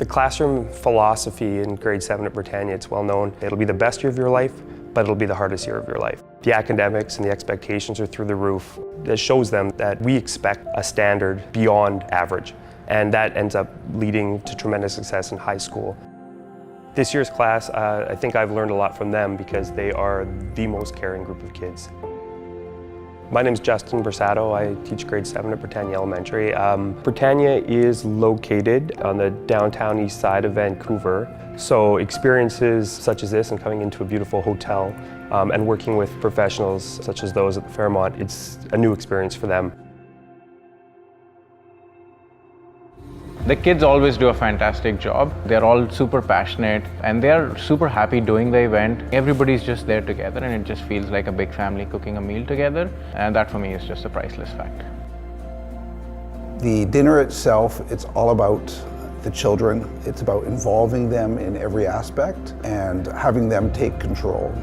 The classroom philosophy in grade 7 at Britannia, it's well known. It'll be the best year of your life, but it'll be the hardest year of your life. The academics and the expectations are through the roof. It shows them that we expect a standard beyond average, and that ends up leading to tremendous success in high school. This year's class, I think I've learned a lot from them because they are the most caring group of kids. My name is Justin Bersato. I teach grade 7 at Britannia Elementary. Britannia is located on the downtown east side of Vancouver. So experiences such as this and coming into a beautiful hotel and working with professionals such as those at the Fairmont, it's a new experience for them. The kids always do a fantastic job. They're all super passionate and they're super happy doing the event. Everybody's just there together and it just feels like a big family cooking a meal together. And that for me is just a priceless fact. The dinner itself, it's all about the children. It's about involving them in every aspect and having them take control.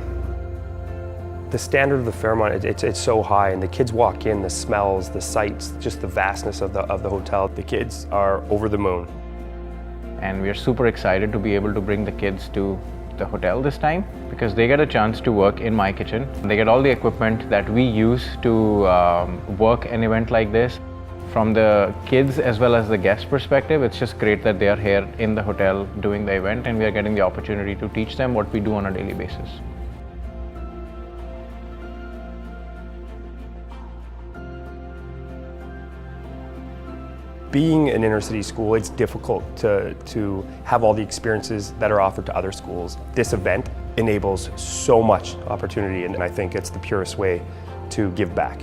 The standard of the Fairmont, it's so high, and the kids walk in, the smells, the sights, just the vastness of the hotel. The kids are over the moon. And we're super excited to be able to bring the kids to the hotel this time because they get a chance to work in my kitchen. They get all the equipment that we use to work an event like this. From the kids as well as the guest perspective, it's just great that they are here in the hotel doing the event and we are getting the opportunity to teach them what we do on a daily basis. Being an inner city school, it's difficult to have all the experiences that are offered to other schools. This event enables so much opportunity, and I think it's the purest way to give back.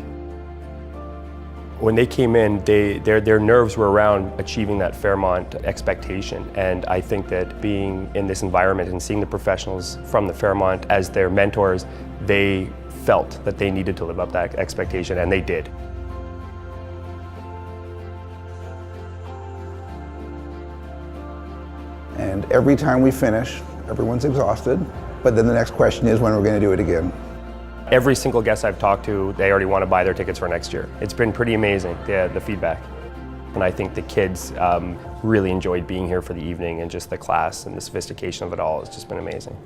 When they came in, their nerves were around achieving that Fairmont expectation, and I think that being in this environment and seeing the professionals from the Fairmont as their mentors, they felt that they needed to live up that expectation, and they did. And every time we finish, everyone's exhausted, but then the next question is when we're going to do it again. Every single guest I've talked to, they already want to buy their tickets for next year. It's been pretty amazing, the feedback. And I think the kids really enjoyed being here for the evening, and just the class and the sophistication of it all has just been amazing.